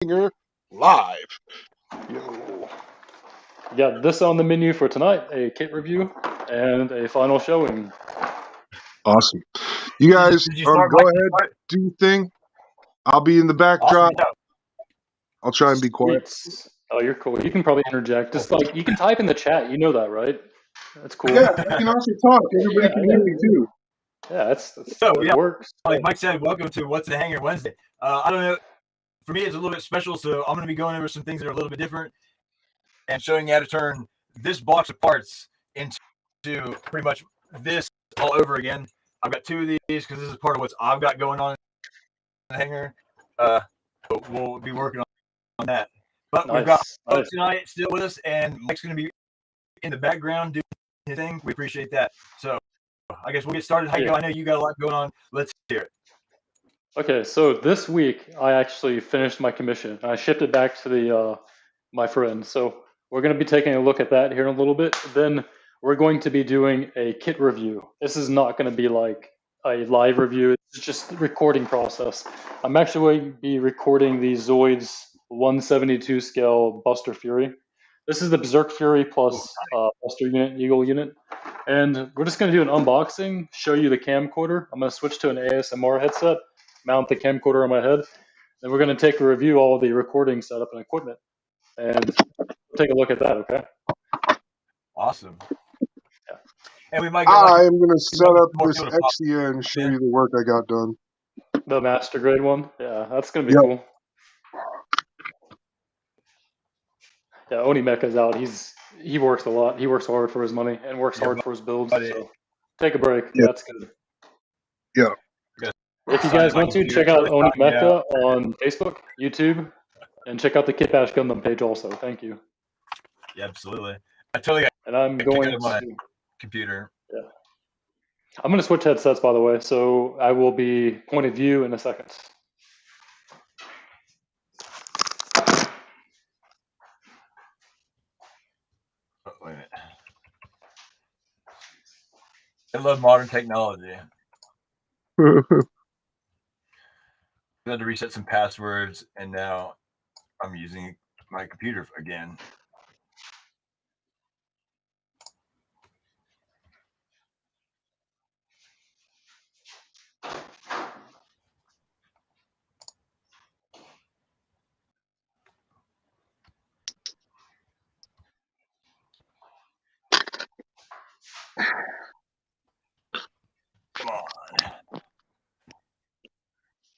hangar live. Yo. Yeah, this on the menu for tonight, a kit review and a final showing. Awesome. You guys Did you start, go Mike? ahead, do your thing. I'll be in the backdrop. Awesome. I'll try and be quiet. Oh, you're cool. You can probably interject. Just like you can type in the chat. You know that, right? That's cool. Yeah, you can also talk. Everybody can hear me too. Yeah, that's So, it yeah, works. like Mike said, welcome to What's the Hangar Wednesday. I don't know. For me, it's a little bit special, so I'm going to be going over some things that are a little bit different and showing you how to turn this box of parts into pretty much this all over again. I've got two of these because this is part of what I've got going on in the hangar. We'll be working on that. But Nice. we've got folks tonight still with us, and Mike's going to be in the background doing his thing. We appreciate that. So I guess we'll get started. Hiko, I know you got a lot going on. Let's hear it. Okay, so this week I actually finished my commission. I shipped it back to the my friend. So we're going to be taking a look at that here in a little bit. Then we're going to be doing a kit review. This is not going to be like a live review. It's just the recording process. I'm actually going to be recording the Zoids 172 scale Buster Fury. This is the Berserk Fury plus Buster unit, Eagle unit. And we're just going to do an unboxing, show you the camcorder. I'm going to switch to an ASMR headset, mount the camcorder on my head. Then we're going to take a review all of the recording setup and equipment. And we'll take a look at that, okay? Awesome. Yeah. And we might get I am going to set up this Exia and show you the work I got done. The master grade one? Yeah, that's going to be cool. Yeah, Oni Mecha's out. He works a lot. He works hard for his money and works hard for his builds. So take a break. Yeah. That's good. Yeah. If you guys want to, check out Oni Mecha on Facebook, YouTube, and check out the Kit Bash Gundam page also. Thank you. Yeah, absolutely. I totally got Mm-hmm. And I'm going to my computer. Yeah. I'm going to switch headsets, by the way, so I will be point of view in a second. Oh, wait a minute. I love modern technology. I had to reset some passwords, and now I'm using my computer again. Come on.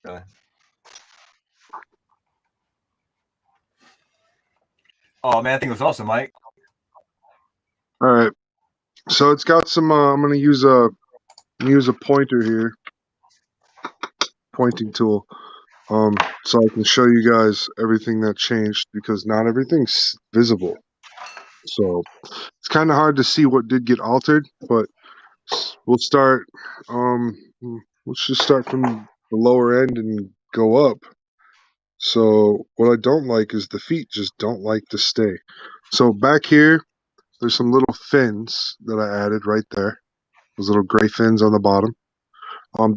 Really? Oh man, I think it was awesome, Mike. All right. So it's got some. I'm going to use a pointer here, pointing tool, so I can show you guys everything that changed because not everything's visible. So it's kind of hard to see what did get altered, but we'll start. Let's just start from the lower end and go up. So what I don't like is the feet just don't like to stay. So back here, there's some little fins that I added right there. Those little gray fins on the bottom.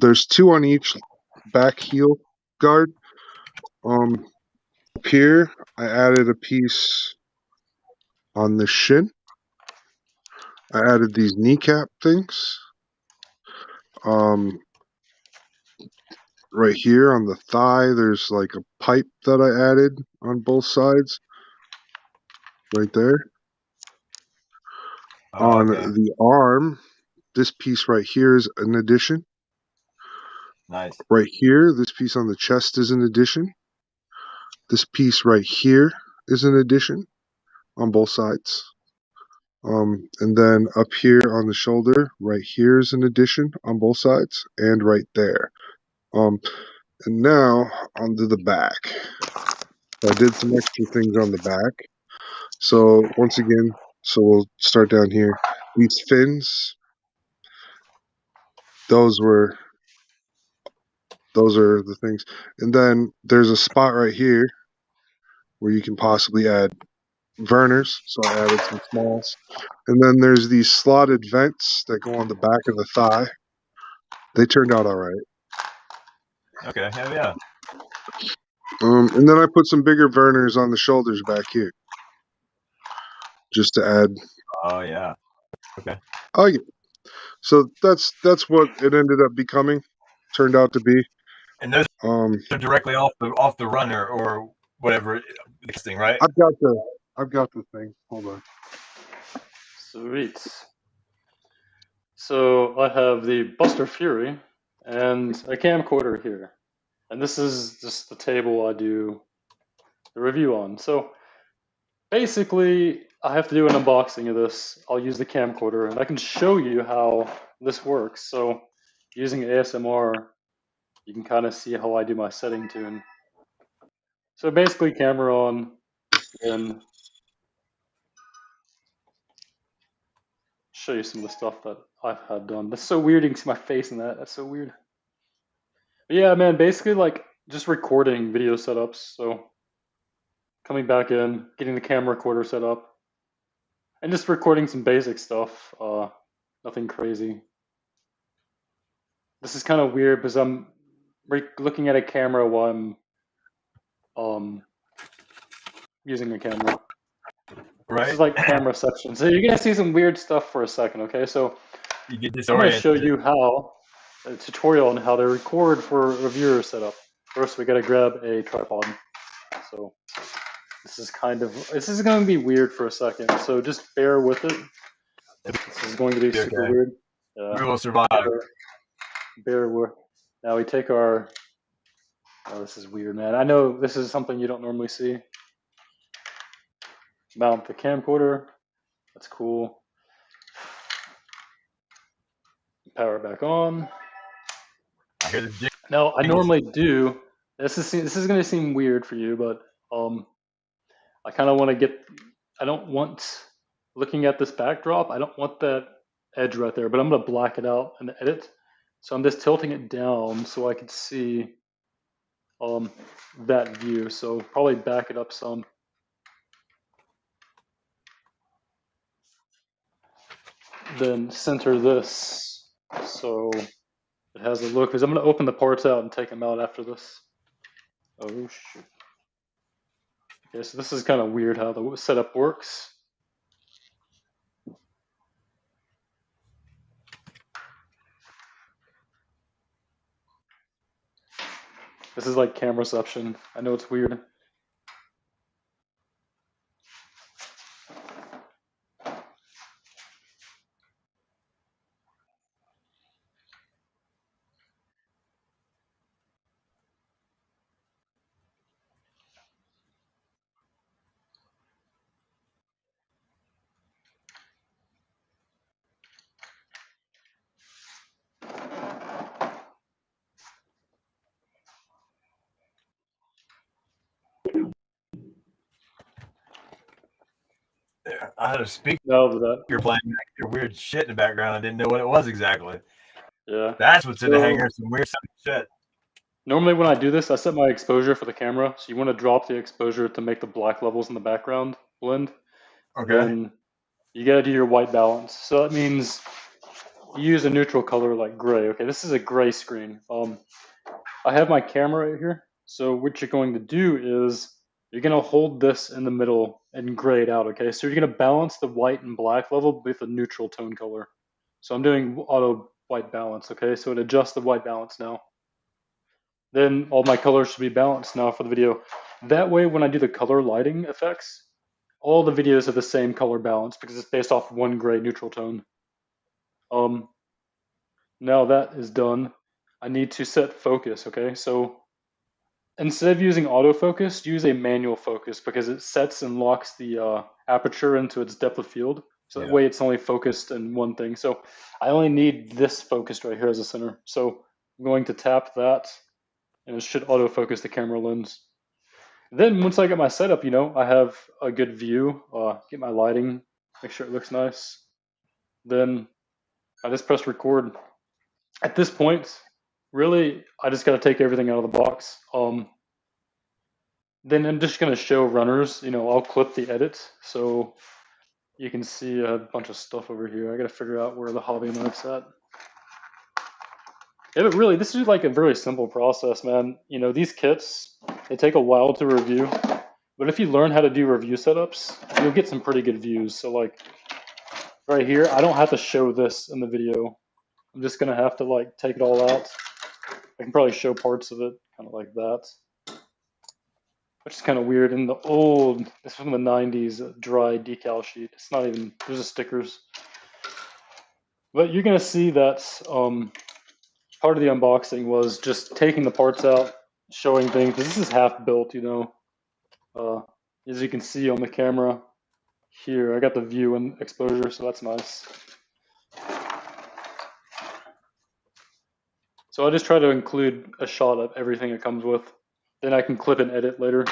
There's two on each back heel guard. Up here, I added a piece on the shin. I added these kneecap things. Right here on the thigh, there's like a pipe that I added on both sides. Right there. On the arm, this piece right here is an addition. Nice. Right here, this piece on the chest is an addition. This piece right here is an addition on both sides. And then up here on the shoulder, right here is an addition on both sides, and right there. And now onto the back. I did some extra things on the back. So once again, we'll start down here. These fins, those are the things. And then there's a spot right here where you can possibly add Verners, so I added some smalls. And then there's these slotted vents that go on the back of the thigh. They turned out all right. Okay, hell yeah. And then I put some bigger burners on the shoulders back here, just to add. Oh yeah. Okay. Oh yeah. So that's what it ended up becoming. Turned out to be. And those Um, are directly off the runner or whatever this thing, right? I've got the thing. Hold on. Sweet. So I have the Buster Fury and a camcorder here. And this is just the table I do the review on. So basically, I have to do an unboxing of this. I'll use the camcorder and I can show you how this works. So using ASMR, you can kind of see how I do my setting tune. So basically camera on, then show you some of the stuff that I've had done. That's so weird, you can see my face in that. That's so weird. But yeah, man, basically like just recording video setups. So coming back in, getting the camera recorder set up, and just recording some basic stuff. Nothing crazy. This is kind of weird because I'm looking at a camera while I'm using a camera. Right. This is like camera section. So you're gonna see some weird stuff for a second, okay? So You get I'm gonna disoriented. show you how a tutorial on how to record for a reviewer setup. First, we gotta grab a tripod. So this is gonna be weird for a second. So just bear with it. This is going to be super weird. We will survive. Bear with. Now we take our. Oh, this is weird, man. I know this is something you don't normally see. Mount the camcorder. That's cool. Power it back on. I hear the Now I normally do. This is going to seem weird for you, but I kind of want to get. I don't want looking at this backdrop. I don't want that edge right there, but I'm going to black it out in the edit. So I'm just tilting it down so I can see that view. So probably back it up some. Then center this so it has a look. Because I'm going to open the parts out and take them out after this. Oh shoot. Okay, so this is kind of weird how the setup works. This is like camera reception. I know it's weird. I had a speaker Now to that. playing your weird shit in the background. I didn't know what it was exactly. Yeah. That's what's in the So- hangar. Some weird shit. Normally when I do this, I set my exposure for the camera. So you want to drop the exposure to make the black levels in the background blend. Okay. Then you gotta do your white balance. So that means you use a neutral color like gray. Okay, this is a gray screen. I have my camera right here. So what you're going to do is you're gonna hold this in the middle and gray it out. Okay, so you're gonna balance the white and black level with a neutral tone color. So I'm doing auto white balance. Okay, so it adjusts the white balance now. Then all my colors should be balanced now for the video. That way, when I do the color lighting effects, all the videos have the same color balance because it's based off one gray neutral tone. Now that is done, I need to set focus, okay? So instead of using autofocus, use a manual focus because it sets and locks the aperture into its depth of field. So that way it's only focused in one thing. So I only need this focused right here as a center. So I'm going to tap that and it should autofocus the camera lens. Then once I get my setup, I have a good view, get my lighting, make sure it looks nice. Then I just press record. At this point, really, I just got to take everything out of the box. Then I'm just going to show runners. I'll clip the edit so you can see a bunch of stuff over here. I got to figure out where the hobby knife's at. Yeah, but really, this is like a very simple process, man. These kits, They take a while to review, but if you learn how to do review setups, you'll get some pretty good views. So like right here, I don't have to show this in the video. I'm just gonna have to like take it all out. I can probably show parts of it, kind of like that, which is kind of weird. In the old, this is from the 90s, dry decal sheet. It's not even, there's the stickers. But you're gonna see that part of the unboxing was just taking the parts out, showing things. This is half built, you know. As you can see on the camera here, I got the view and exposure, so that's nice. So I just try to include a shot of everything it comes with. Then I can clip and edit later.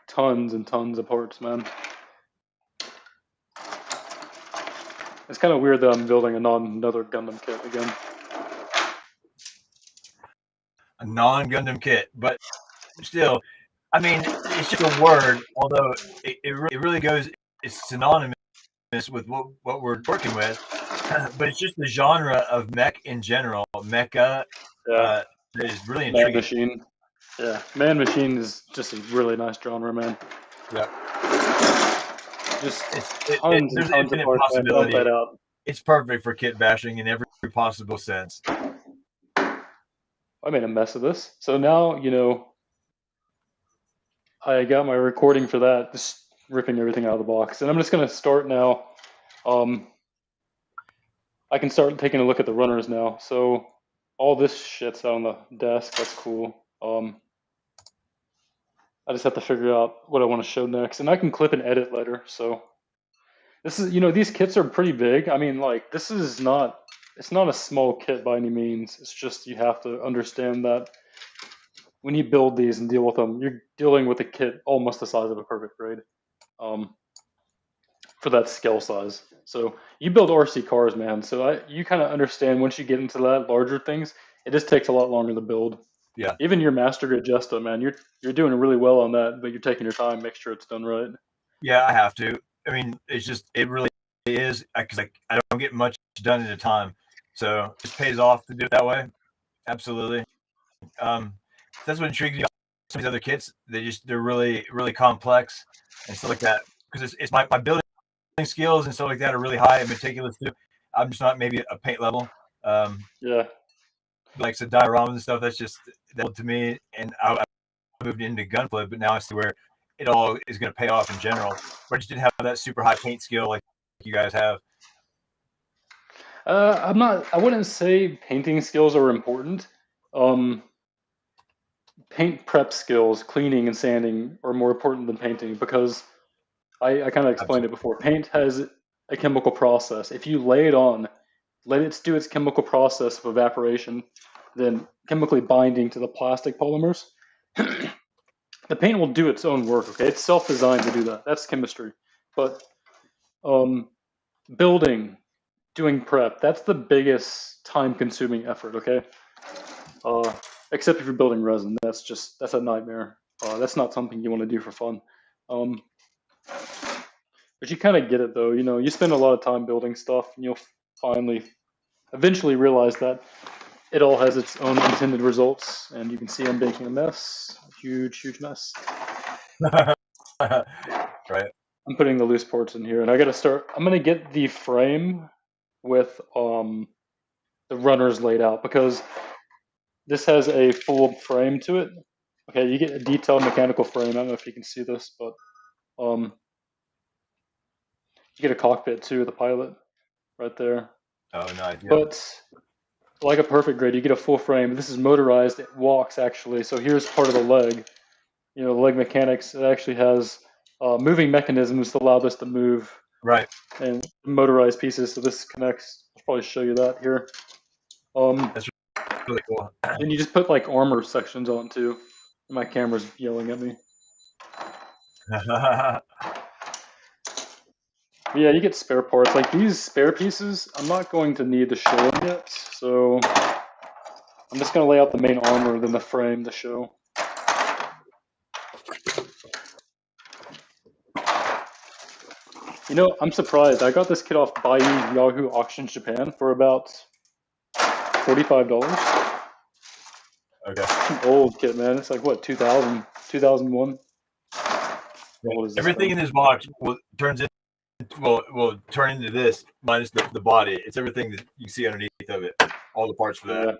Tons and tons of parts, man. It's kind of weird that I'm building another Gundam kit again. A non-Gundam kit, but still, I mean, it's just a word, although it really goes, it's synonymous with what we're working with, but it's just the genre of mech in general. Mecha that is really intriguing. Man Machine. Yeah, Man Machine is just a really nice genre, man. Yeah. Just there's infinite possibility. It's perfect for kit bashing in every possible sense. I made a mess of this. So now, you know, I got my recording for that, just ripping everything out of the box. And I'm just going to start now. I can start taking a look at the runners now. So all this shit's out on the desk. That's cool. I just have to figure out what I want to show next. And I can clip and edit later. So this is, you know, these kits are pretty big. I mean, like, this is not, it's not a small kit by any means. It's just you have to understand that when you build these and deal with them, you're dealing with a kit almost the size of a perfect grade for that scale size. So you build RC cars, man. So you kind of understand once you get into that larger things, it just takes a lot longer to build. Yeah. Even your master grade Jesta, man, you're doing really well on that, but you're taking your time, make sure it's done right. Yeah, I have to. I mean, it's just, it really is, because I don't get much done at a time. So it pays off to do it that way. Absolutely. That's what intrigues me about some of these other kits. They're really, really complex and stuff like that. Because it's my building skills and stuff like that are really high and meticulous too. I'm just not maybe a paint level. Yeah. Like the dioramas and stuff, that's just that to me. And I moved into gunplay, but now I see where it all is going to pay off in general. But I just didn't have that super high paint skill like you guys have. I wouldn't say painting skills are important. Paint prep skills, cleaning and sanding are more important than painting because I kind of explained it before. Paint has a chemical process. If you lay it on, let it do its chemical process of evaporation, then chemically binding to the plastic polymers, the paint will do its own work, okay? It's self-designed to do that. That's chemistry. But building, doing prep, that's the biggest time-consuming effort, okay? Except if you're building resin, that's a nightmare. That's not something you want to do for fun. But you kind of get it though, you know, you spend a lot of time building stuff and you'll eventually realize that it all has its own intended results, and you can see I'm making a mess, a huge mess. Right. I'm putting the loose parts in here, and I gotta start, I'm gonna get the frame with the runners laid out because this has a full frame to it. Okay, you get a detailed mechanical frame. I don't know if you can see this, but you get a cockpit too, the pilot right there. Oh, nice. Yeah. But like a perfect grade, you get a full frame. This is motorized. It walks actually. So here's part of the leg. You know, the leg mechanics. It actually has moving mechanisms to allow this to move. Right. And motorized pieces. So this connects. I'll probably show you that here. That's really cool. And you just put like armor sections on too. My camera's yelling at me. Yeah, you get spare parts. Like these spare pieces, I'm not going to need to show them yet. So I'm just going to lay out the main armor, then the frame to show. You know, I'm surprised. I got this kit off Bayou Yahoo Auctions Japan for about $45. Okay. It's an old kit, man. It's like what, 2000, 2001? What is this Everything thing? in this box will turn into this minus the body. It's everything that you see underneath of it. All the parts for that. Yeah.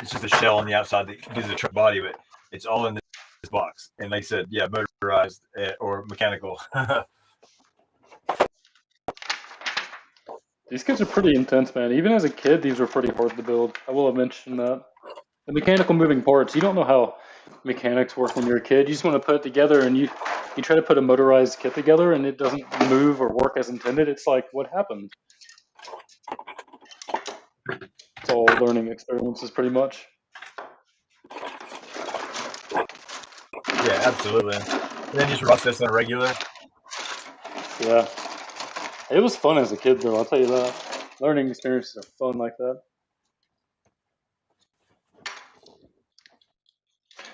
It's just a shell on the outside that gives it a truck body, but it's all in this box. And like I said, yeah, motorized or mechanical. These kits are pretty intense, man. Even as a kid, these were pretty hard to build. I will have mentioned that. The mechanical moving parts, you don't know how mechanics work when you're a kid. You just want to put it together, and you try to put a motorized kit together, and it doesn't move or work as intended. It's like, what happened? It's all learning experiences, pretty much. Yeah, absolutely. And then just rust this on a regular. Yeah. It was fun as a kid, though, I'll tell you that. Learning experiences are fun like that.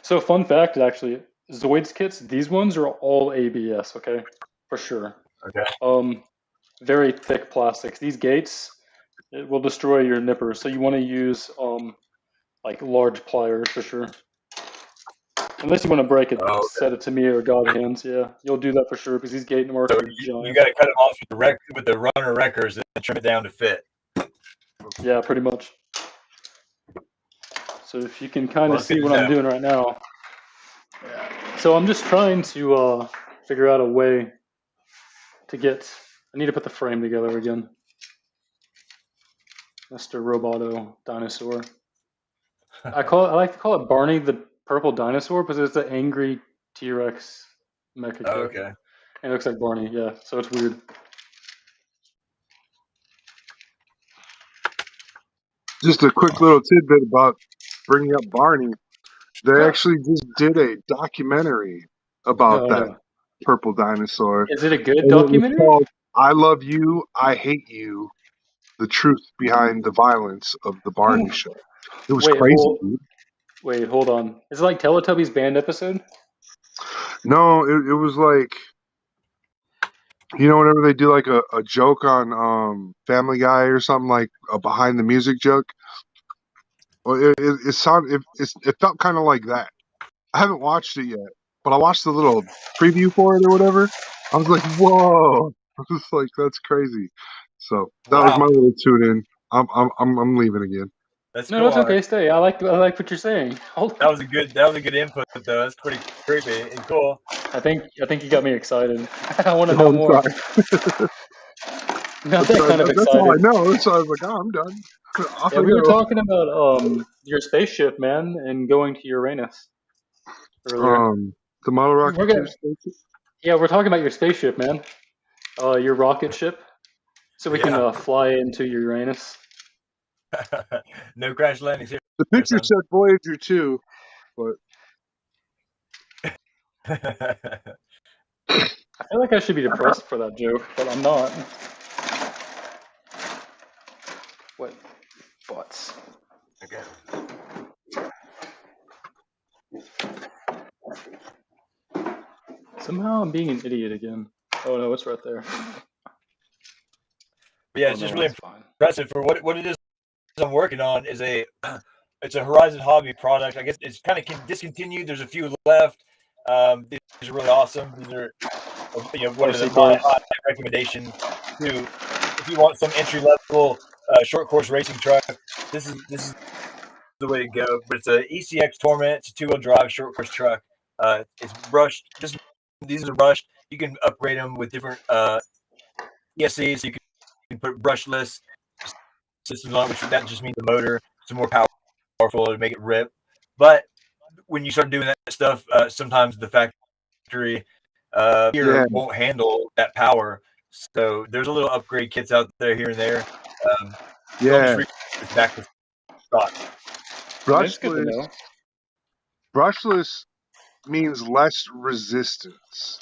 So, fun fact, actually, Zoids kits, these ones are all ABS, okay? For sure. Okay. Very thick plastics. These gates, it will destroy your nippers, so you want to use like large pliers for sure. Unless you want to break it, set it to me or God hands. Yeah, you'll do that for sure because these gate marks So are giant. you got to cut them off with the runner wreckers and trim it down to fit. Yeah, pretty much. So if you can kind of see what I'm doing right now. Yeah. So I'm just trying to figure out a way to get. I need to put the frame together again. Mr. Roboto Dinosaur. I like to call it Barney the Purple Dinosaur because it's an angry T-Rex mecha kit. Okay. And it looks like Barney, yeah. So it's weird. Just a quick little tidbit about bringing up Barney. They actually just did a documentary about that purple dinosaur. Is it a good and documentary? It was called I Love You, I Hate You, The Truth Behind the Violence of the Barney Show. It was crazy, dude. Wait, hold on. Is it like Teletubbies band episode? No, it was like, you know, whenever they do like a joke on Family Guy or something, like a behind the music joke. Well, it felt kind of like that. I haven't watched it yet, but I watched the little preview for it or whatever. I was like, whoa! I was like, that's crazy. So that was my little tune in. I'm leaving again. That's no, cool. that's okay. Stay. I like what you're saying. That was a good input though. That's pretty creepy and cool. I think you got me excited. I want to know more. Not that kind of excited. That's all I know. So I was like, oh, I'm done. Yeah, we were talking about your spaceship, man, and going to Uranus earlier. The Model Rocketeer spaceship. Yeah, we're talking about your spaceship, man. Your rocket ship, so we can fly into Uranus. No crash landings here. The picture said Voyager 2, but I feel like I should be depressed for that joke, but I'm not. What butts? Okay. Somehow I'm being an idiot again. Oh no, it's right there. But yeah, it's just really impressive for what it is I'm working on. It's a Horizon Hobby product. I guess it's kind of discontinued. There's a few left. These are really awesome. These are one of my high recommendation to if you want some entry level short course racing truck. This is the way to go. But it's a ECX Torment. It's a 2-wheel drive short course truck. It's brushed. These are brushed. You can upgrade them with different ESCs. So you can put brushless systems on, which that just means the motor is more powerful to make it rip. But when you start doing that stuff, sometimes the factory here won't handle that power. So there's a little upgrade kits out there here and there. Back to stock. Brushless means less resistance,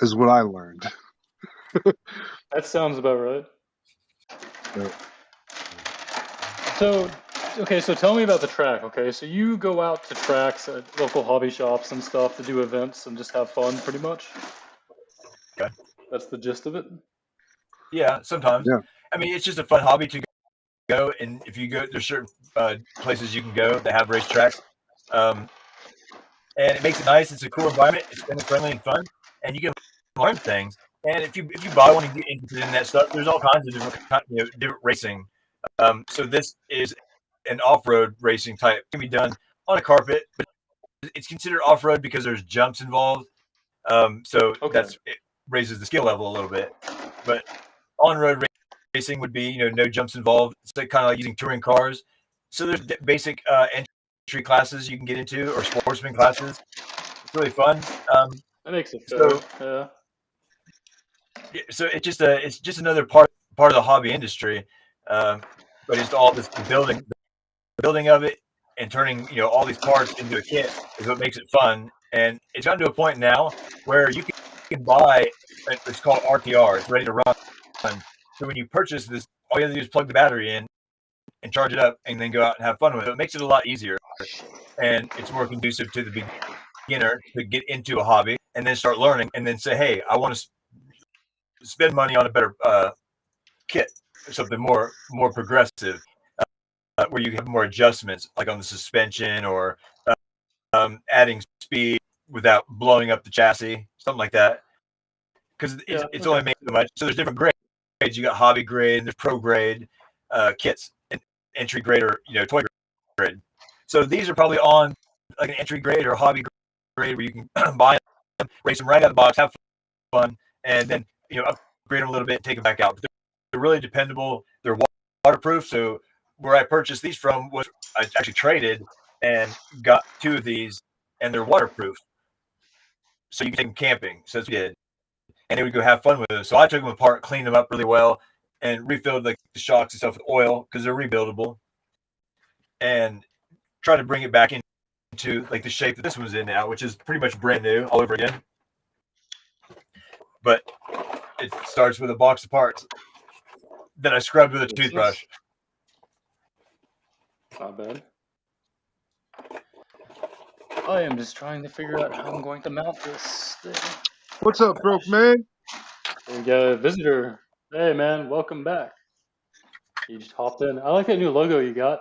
is what I learned. That sounds about right. So tell me about the track, okay? So you go out to tracks at local hobby shops and stuff to do events and just have fun, pretty much? Okay. That's the gist of it? Yeah, sometimes. Yeah. I mean, it's just a fun hobby to go, and if you go, there's certain places you can go that have racetracks, and it makes it nice. It's a cool environment. It's family friendly and fun, and you can learn things. And if you buy one and get interested in that stuff, there's all kinds of different racing. So this is an off-road racing type. It can be done on a carpet, but it's considered off-road because there's jumps involved. So it raises the skill level a little bit. But on-road racing would be, no jumps involved. It's like kind of like using touring cars. So there's basic entry classes you can get into, or sportsman classes. It's really fun. That makes it fair. So it's just another part of the hobby industry, but it's all this the building of it and turning all these parts into a kit is what makes it fun. And it's gotten to a point now where you can buy, it's called RTR. It's ready to run. So when you purchase this, all you have to do is plug the battery in and charge it up, and then go out and have fun with it. It makes it a lot easier, and it's more conducive to the beginner to get into a hobby and then start learning, and then say, hey, I want to spend money on a better kit, something more progressive, where you have more adjustments, like on the suspension, or adding speed without blowing up the chassis, something like that. Because it's only made so much. So there's different grades. You got hobby grade, and there's pro grade kits, and entry grade, or toy grade. So these are probably on like an entry grade or hobby grade, where you can buy them, race them right out of the box, have fun, and then upgrade them a little bit, and take them back out. But they're really dependable. They're waterproof. So where I purchased these from was I actually traded and got 2 of these, and they're waterproof. So you can take them camping. So that's what we did. And they would go have fun with them. So I took them apart, cleaned them up really well, and refilled like the shocks and stuff with oil, because they're rebuildable, and try to bring it back into like the shape that this one's in now, which is pretty much brand new all over again. But it starts with a box of parts that I scrubbed with a toothbrush. Not bad. I am just trying to figure out how I'm going to mount this thing. What's up, broke man? We got a visitor. Hey, man, welcome back. You just hopped in. I like that new logo you got.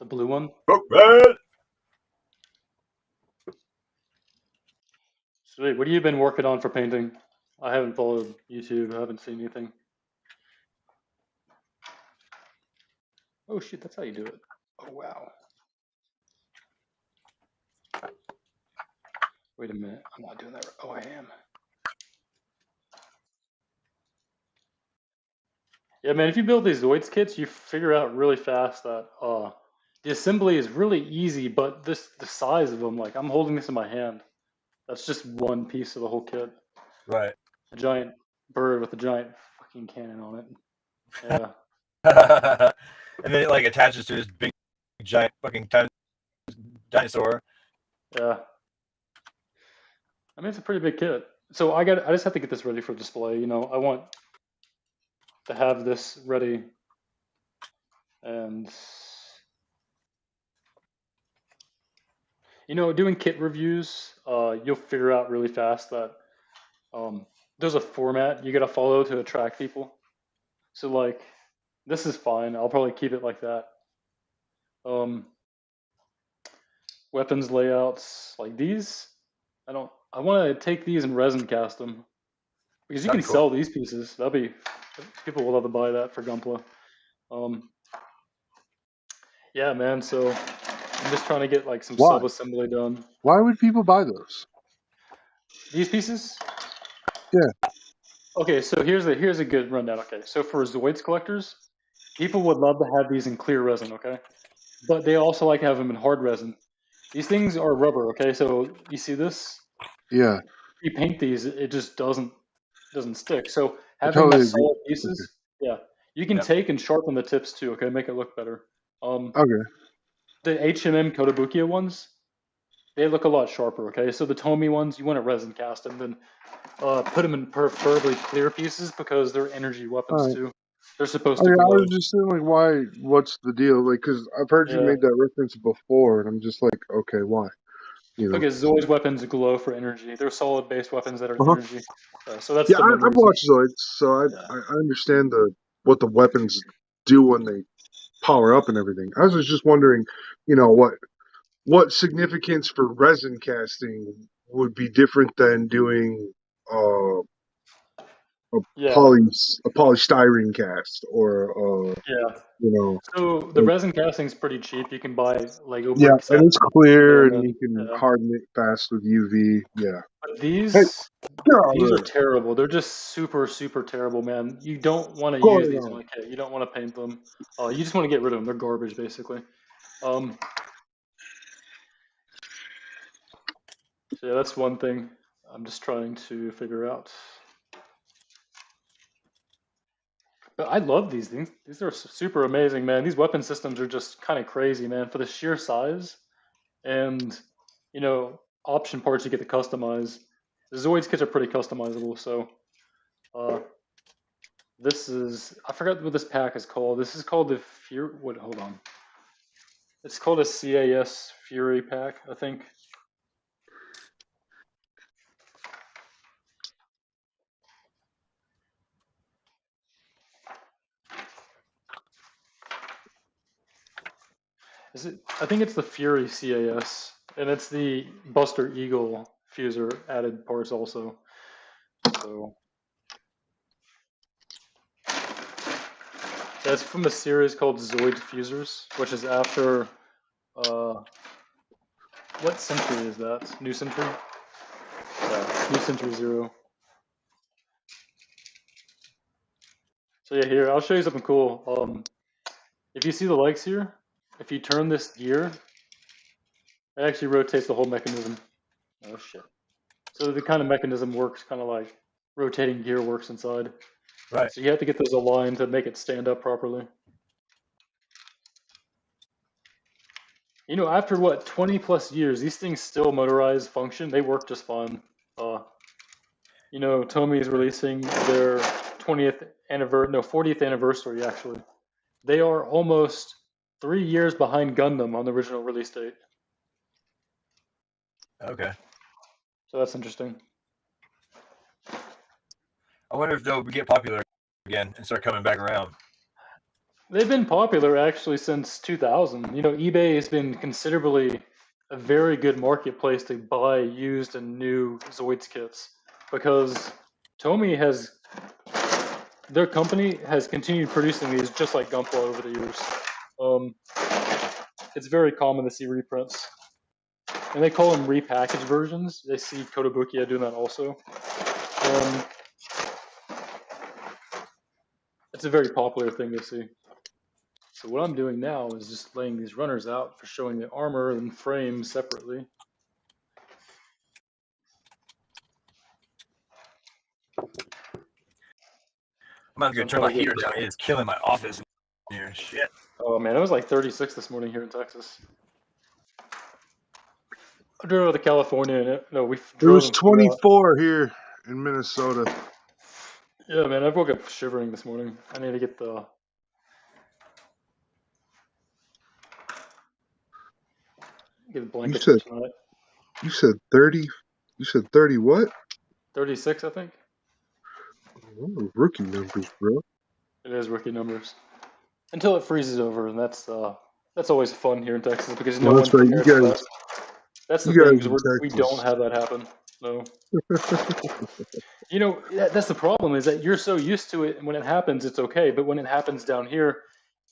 The blue one. Broke man! Sweet. What have you been working on for painting? I haven't followed YouTube. I haven't seen anything. Oh, shit, that's how you do it. Oh, wow. Wait a minute. I'm not doing that right. Oh, I am. Yeah, man, if you build these Zoids kits, you figure out really fast that the assembly is really easy, but the size of them, like I'm holding this in my hand. That's just one piece of the whole kit. Right. A giant bird with a giant fucking cannon on it. Yeah. And then it like attaches to this big giant fucking dinosaur. Yeah. I mean, it's a pretty big kit. So I just have to get this ready for display. I want to have this ready, and doing kit reviews, you'll figure out really fast that there's a format you gotta follow to attract people. So like, this is fine. I'll probably keep it like that. Weapons layouts like these, I want to take these and resin cast them, because you can sell these pieces. People will love to buy that for Gunpla. Yeah, man. So I'm just trying to get like some sub-assembly done. Why would people buy those? These pieces? Yeah. Okay, so here's a good rundown. Okay, so for Zoids collectors, people would love to have these in clear resin, okay? But they also like to have them in hard resin. These things are rubber, okay? So you see this? Yeah. You paint these, it just doesn't stick. So having the solid pieces, yeah, you can take and sharpen the tips too, okay? Make it look better. Okay. The HMM Kotobukiya ones, they look a lot sharper, okay? So the Tomy ones, you want to resin cast them, then put them in preferably clear pieces, because they're energy weapons too. They're supposed to glow. I was just saying, like, what's the deal? Like, because I've heard you made that reference before, and I'm just like, okay, why? Because Zoids weapons glow for energy. They're solid-based weapons that are energy. So that's I've watched Zoids, so I understand what the weapons do when they power up and everything. I was just wondering, what significance for resin casting would be different than doing a Yeah, polystyrene cast or yeah. you know So the resin casting is pretty cheap. You can buy Lego yeah, bricks and at it's clear and you Norman. can Yeah. harden it fast with UV. Yeah. But Hey, these are brother, terrible. They're just super, super terrible, man. You don't want to use going these on on? a kit. You don't want to paint them. You just want to get rid of them. They're garbage, basically. Um, so yeah, that's one thing I'm just trying to figure out. But I love these things. These are super amazing, man. These weapon systems are just kind of crazy, man. For the sheer size and, option parts you get to customize. The Zoids kits are pretty customizable, so uh, I forgot what this pack is called. This is called the Fury. What? Hold on. It's called a CAS Fury pack, I think. Is it? I think it's the Fury CAS, and it's the Buster Eagle fuser added parts also. So that's from a series called Zoid Fusers, which is after what century is that? New Century? Yeah, New Century Zero. So yeah, here I'll show you something cool. If you see the legs here, if you turn this gear, it actually rotates the whole mechanism. Oh shit. So the kind of mechanism works kind of like rotating gear works inside. Right. So you have to get those aligned to make it stand up properly. After what, 20 plus years, these things still motorized function. They work just fine. Tomy is releasing their 40th anniversary actually. They are almost 3 years behind Gundam on the original release date. Okay. So that's interesting. I wonder if they'll get popular again and start coming back around. They've been popular actually since 2000. eBay has been considerably a very good marketplace to buy used and new Zoids kits because Tomy their company has continued producing these just like Gunpla over the years. It's very common to see reprints. And they call them repackaged versions. They see Kotobukiya doing that also. It's a very popular thing to see. So what I'm doing now is just laying these runners out for showing the armor and frame separately. I'm about to go turn my heater down. It is killing my office in here. Shit. Oh man, it was like 36 this morning here in Texas. I drove over to California and we drove. It was 24 here in Minnesota. Yeah, man, I woke up shivering this morning. I need to get the blanket for tonight. You said 30. You said 30 what? 36, I think. Oh, rookie numbers, bro. It is rookie numbers. Until it freezes over, and that's always fun here in Texas because no one's prepared for that. That's the thing, because we don't have that happen. No. That's the problem, is that you're so used to it, and when it happens, it's okay. But when it happens down here,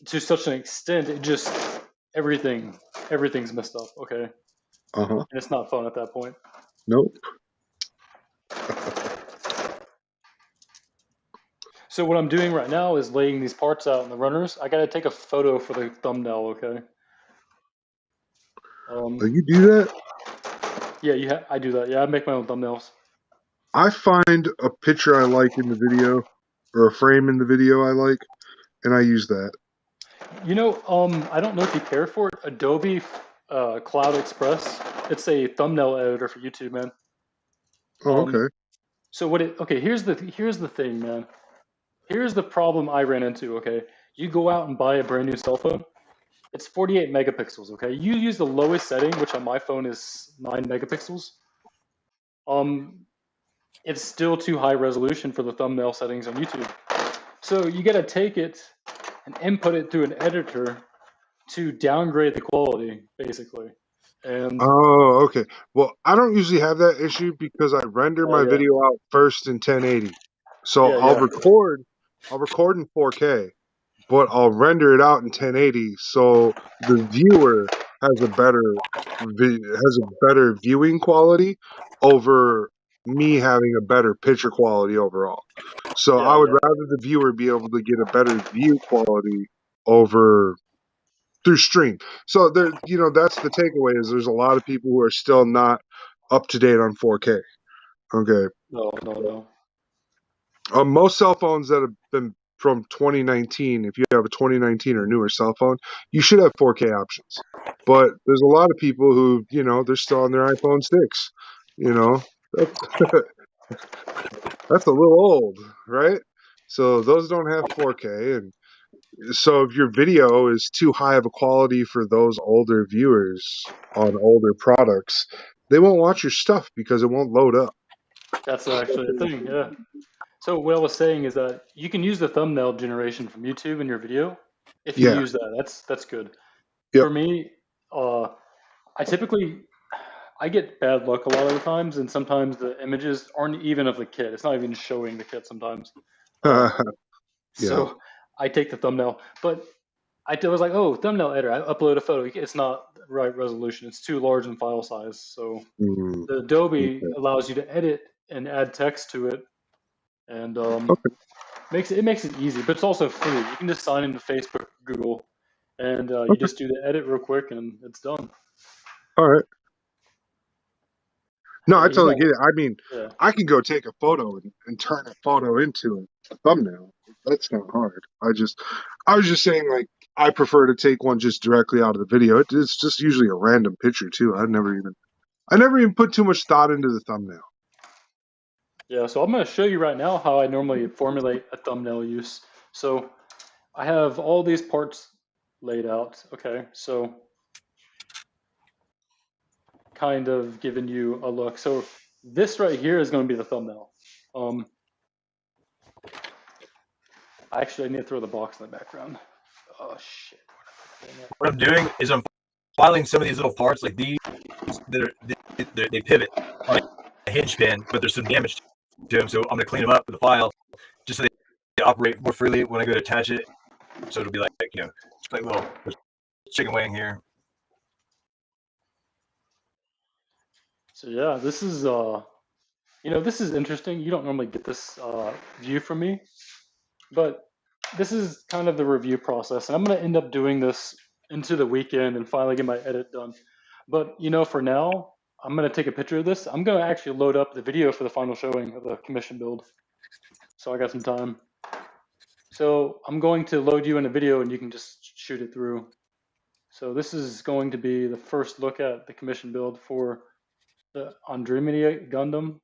to such an extent, it just everything's messed up. Okay. And it's not fun at that point. Nope. So what I'm doing right now is laying these parts out in the runners. I gotta take a photo for the thumbnail. Okay. You do that? Yeah, I do that. Yeah, I make my own thumbnails. I find a picture I like in the video, or a frame in the video I like, and I use that. I don't know if you care for it. Adobe Cloud Express. It's a thumbnail editor for YouTube, man. Oh, okay. So here's the thing, man. Here's the problem I ran into. Okay, you go out and buy a brand new cell phone. It's 48 megapixels. Okay, you use the lowest setting, which on my phone is 9 megapixels. It's still too high resolution for the thumbnail settings on YouTube. So you got to take it and input it through an editor to downgrade the quality, basically. And Oh, okay. Well, I don't usually have that issue because I render my yeah, video out first in 1080. So yeah. I'll record in 4K, but I'll render it out in 1080 so the viewer has a better viewing quality over me having a better picture quality overall. So I Yeah, would yeah. rather the viewer be able to get a better view quality over through stream. So there, that's the takeaway is there's a lot of people who are still not up to date on 4K. Okay. No, no, no. Most cell phones that have been from 2019, if you have a 2019 or newer cell phone, you should have 4K options. But there's a lot of people who, they're still on their iPhone 6. That's that's a little old, right? So those don't have 4K, and so if your video is too high of a quality for those older viewers on older products, they won't watch your stuff because it won't load up. That's actually a thing. Yeah. So what I was saying is that you can use the thumbnail generation from YouTube in your video if you Yeah. use that. That's good. Yep. For me, I typically I get bad luck a lot of the times, and sometimes the images aren't even of the kit. It's not even showing the kit sometimes. Uh, Yeah. so I take the thumbnail, but I was like, oh, thumbnail editor. I upload a photo. It's not the right resolution. It's too large in file size. So Mm, the Adobe okay. allows you to edit and add text to it, and Okay. makes it easy. But it's also free. You can just sign into Facebook, Google, and you Okay. just do the edit real quick, and it's done. All right. No, Yeah, I you totally might. get it. I mean, Yeah. I can go take a photo and turn a photo into a thumbnail. That's not hard. I was just saying, like, I prefer to take one just directly out of the video. It's just usually a random picture too. I never even put too much thought into the thumbnail. Yeah, so I'm going to show you right now how I normally formulate a thumbnail use. So I have all these parts laid out. Okay, so kind of giving you a look. So this right here is going to be the thumbnail. Actually, I need to throw the box in the background. Oh shit! What I'm doing is I'm filing some of these little parts like these that they pivot on a hinge pin, but there's some damage to them. So I'm gonna clean them up with the file just so they operate more freely when I go to attach it. So it'll be like just like little chicken wing here. So yeah, this is this is interesting. You don't normally get this view from me, but this is kind of the review process, and I'm going to end up doing this into the weekend and finally get my edit done. But for now, I'm going to take a picture of this. I'm going to actually load up the video for the final showing of the commission build, so I got some time. So I'm going to load you in a video, and you can just shoot it through. So this is going to be the first look at the commission build for the Andromeda Gundam.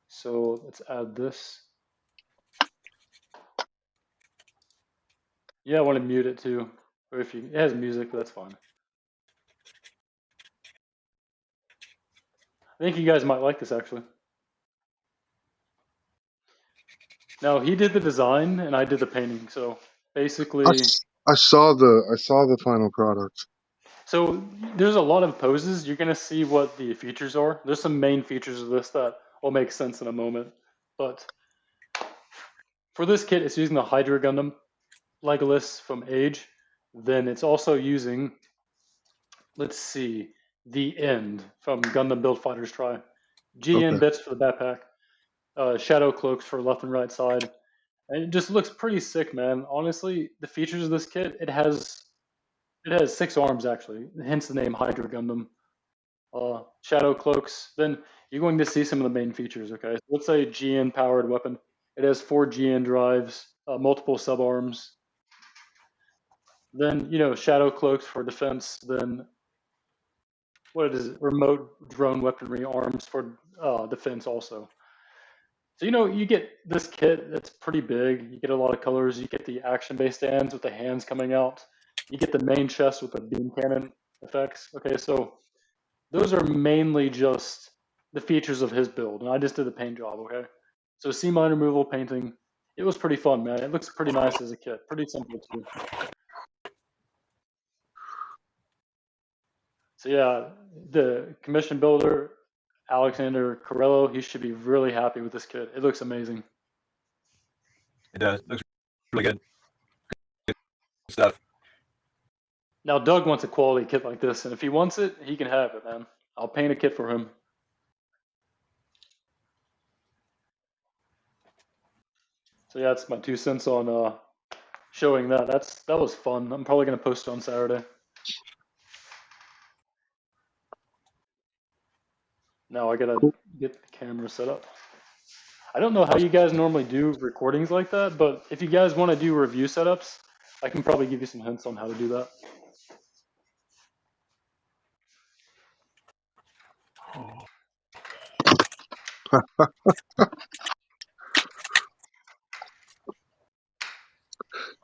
So let's add this. Yeah, I want to mute it too. Or if it has music, that's fine. I think you guys might like this actually. Now he did the design and I did the painting. So basically, I saw the final product. so there's a lot of poses. You're gonna see what the features are. There's some main features of this that will make sense in a moment. But for this kit, it's using the Hydra Gundam Legolas from Age. Then it's also using, let's see, the End from Gundam Build Fighters Try. GN Okay. bits for the backpack. Shadow cloaks for left and right side. And it just looks pretty sick, man. Honestly, the features of this kit, it has 6 arms actually, hence the name Hydra Gundam. Shadow cloaks. Then you're going to see some of the main features. Okay, so let's say GN powered weapon. It has 4 GN drives, multiple sub arms. Then shadow cloaks for defense. Then what is it? Remote drone weaponry arms for defense also. So you get this kit that's pretty big. You get a lot of colors. You get the action-based stands with the hands coming out. You get the main chest with the beam cannon effects. Okay, so those are mainly just the features of his build, and I just did the paint job. Okay, so C-mine removal painting, It was pretty fun, man. It looks pretty nice as a kit. Pretty simple too. So yeah, the commission builder, Alexander Corello, he should be really happy with this kit. It looks amazing. It does. Looks really good. Good stuff. Now Doug wants a quality kit like this, and if he wants it, he can have it, man. I'll paint a kit for him. So yeah, that's my 2 cents on showing that. That was fun. I'm probably gonna post it on Saturday. Now I gotta Cool. get the camera set up. I don't know how you guys normally do recordings like that, but if you guys want to do review setups, I can probably give you some hints on how to do that.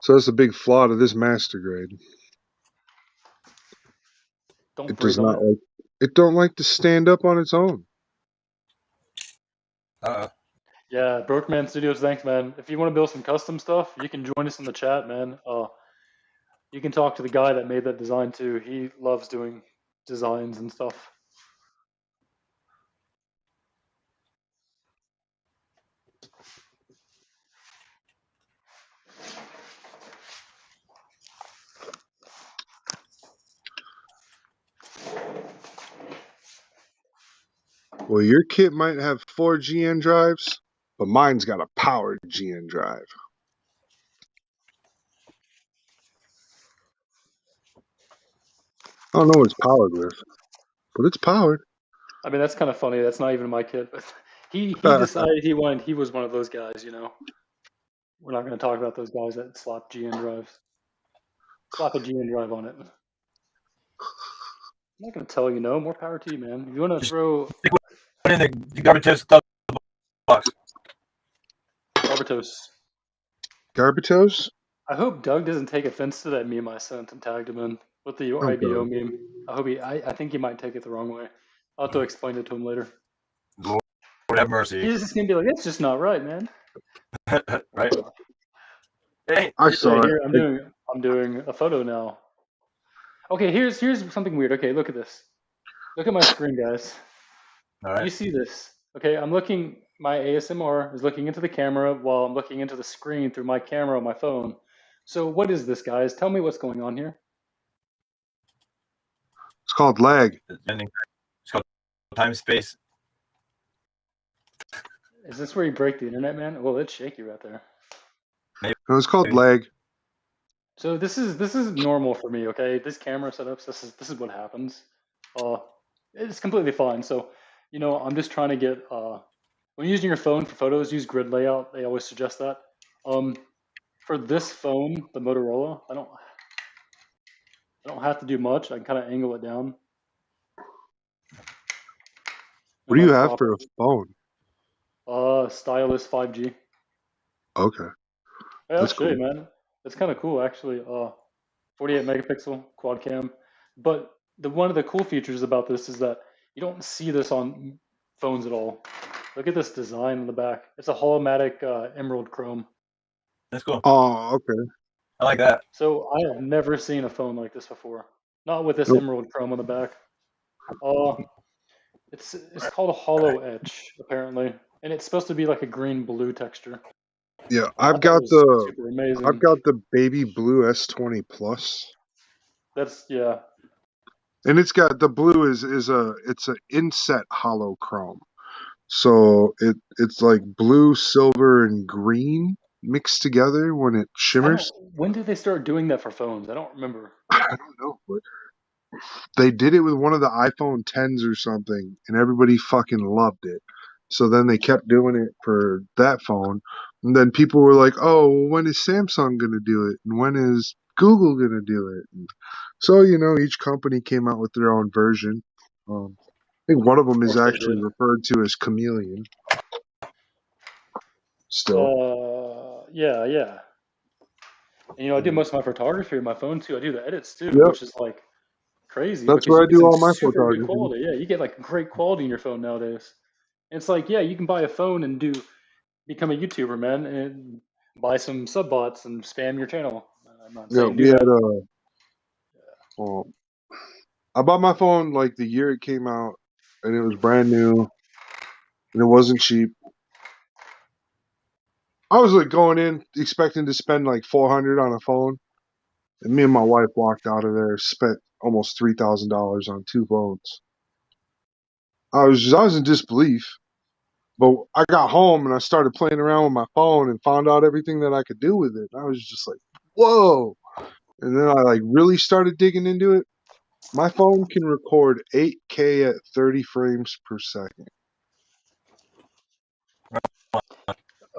So that's a big flaw to this master grade. Don't It break does on not it. like. It don't like to stand up on its own. Yeah, Brokeman Studios, thanks, man. If you want to build some custom stuff, you can join us in the chat, man. You can talk to the guy that made that design too. He loves doing designs and stuff. Well, your kit might have 4 GN drives, but mine's got a powered GN drive. I don't know what it's powered with, but it's powered. I mean, that's kind of funny. That's not even my kid, but he decided he was one of those guys, you know. We're not going to talk about those guys that slap GN drives. Slap a GN drive on it. I'm not going to tell you no. More power to you, man. If you want to throw Put in the garbage glove box. Barbatos. Garbatos? I hope Doug doesn't take offense to that meme I sent and tagged him in with the Oh, IBO God. meme. I think he might take it the wrong way. I'll have to explain it to him later. Lord have mercy. He's just gonna be like, "It's just not right, man." Right? Hey, I saw Yeah, it. here I'm doing a photo now. Okay, here's something weird. Okay, look at this. Look at my screen, guys. all right. You see this? Okay, I'm looking. My ASMR is looking into the camera while I'm looking into the screen through my camera on my phone. So what is this, guys? Tell me what's going on here. It's called lag. It's called time space. Is this where you break the internet, man? Well, it's shaky right there. No, it's called lag. So this is normal for me, okay? This camera setups, this is what happens. It's completely fine. So, you know, I'm just trying to get when using your phone for photos, use grid layout. They always suggest that. For this phone, the Motorola, I don't have to do much. I can kind of angle it down. What do you have for a phone? Stylus 5G. Okay. Yeah, I'll That's show you, cool. man. It's kind of cool, actually. 48 megapixel quad cam. But one of the cool features about this is that you don't see this on phones at all. Look at this design on the back. It's a holomatic emerald chrome. That's cool. Oh, okay. I like that. So I have never seen a phone like this before. Not with this Nope. emerald chrome on the back. It's called a hollow etch apparently, and it's supposed to be like a green blue texture. Yeah, I I've thought got that was super I've amazing. got the baby blue S20 Plus, That's yeah. and it's got the blue is it's a inset hollow chrome, so it's like blue, silver, and green mixed together when it shimmers. When did they start doing that for phones? I don't remember. I don't know, but they did it with one of the iPhone 10s or something, and everybody fucking loved it. So then they kept doing it for that phone, and then people were like, "Oh, when is Samsung gonna do it? And when is Google gonna do it?" And so you know, each company came out with their own version. I think one of them Of is course they actually did. referred to as Chameleon. Still, Yeah. And, you know, I do most of my photography on my phone too. I do the edits too, yep, which is like crazy that's because where you I get do some all my super good photography. quality. Yeah, you get like great quality in your phone nowadays. And it's like, yeah, you can buy a phone and become a YouTuber, man. And buy some sub bots and spam your channel. I'm not Yeah, saying do we had that. I bought my phone like the year it came out, and it was brand new, and it wasn't cheap. I was like going in expecting to spend like $400 on a phone, and me and my wife walked out of there, spent almost $3,000 on two phones. I was in disbelief, but I got home and I started playing around with my phone and found out everything that I could do with it. I was just like, whoa! And then I like really started digging into it. My phone can record 8K at 30 frames per second.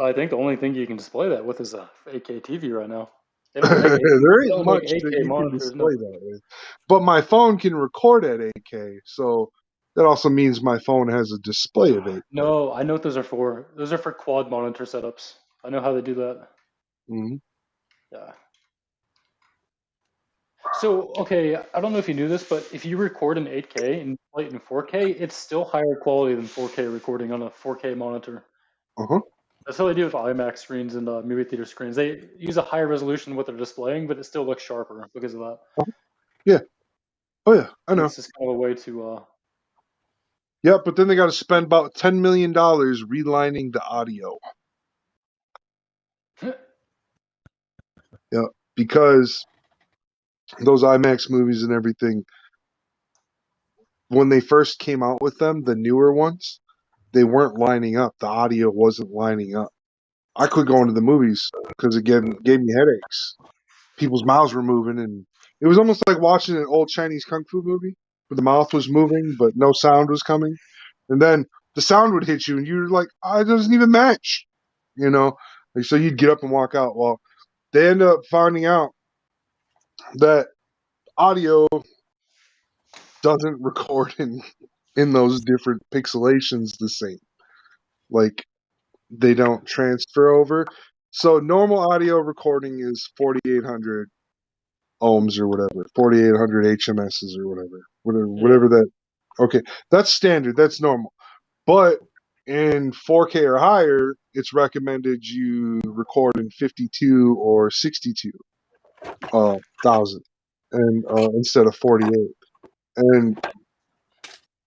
I think the only thing you can display that with is a 8K TV right now. They don't make There they ain't don't make much that 8K you can monitors. No. display that with. But my phone can record at 8K, so that also means my phone has a display of 8K. No, I know what those are for. Those are for quad monitor setups. I know how they do that. Mm-hmm. Yeah. So, okay, I don't know if you knew this, but if you record in 8K and play it in 4K, it's still higher quality than 4K recording on a 4K monitor. Uh-huh. That's how they do with IMAX screens and movie theater screens. They use a higher resolution in what they're displaying, but it still looks sharper because of that. Yeah. Oh yeah, I And know. it's just kind of a way to Yeah, but then they got to spend about $10 million relining the audio. Yeah, because those IMAX movies and everything, when they first came out with them, the newer ones, they weren't lining up. The audio wasn't lining up. I quit going to the movies because it gave me headaches. People's mouths were moving, and it was almost like watching an old Chinese kung fu movie where the mouth was moving but no sound was coming. And then the sound would hit you, and you're like, oh, it doesn't even match, you know? Like, so you'd get up and walk out. Well, they end up finding out that audio doesn't record in those different pixelations the same. Like, they don't transfer over. So normal audio recording is 4800 ohms or whatever, 4800 HMSs or whatever yeah. that. Okay, that's standard. That's normal. But in 4K or higher, it's recommended you record in 52 or 62 thousand, and instead of 48. And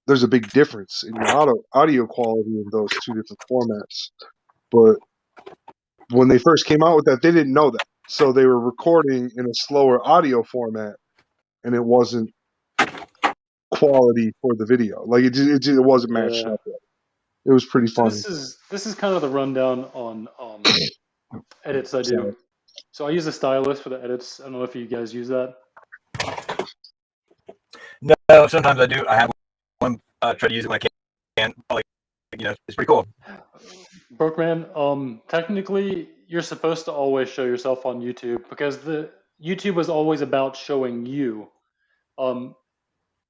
there's a big difference in your audio quality of those two different formats. But when they first came out with that, they didn't know that, so they were recording in a slower audio format, and it wasn't quality for the video. Like it wasn't matched Yeah. up yet. It was pretty So funny. this is kind of the rundown on edits I do. So, So I use a stylus for the edits. I don't know if you guys use that. No, sometimes I do. I have one. Try to use it when I can. Like, it's pretty cool. Brokeman, technically you're supposed to always show yourself on YouTube because the YouTube was always about showing you, um,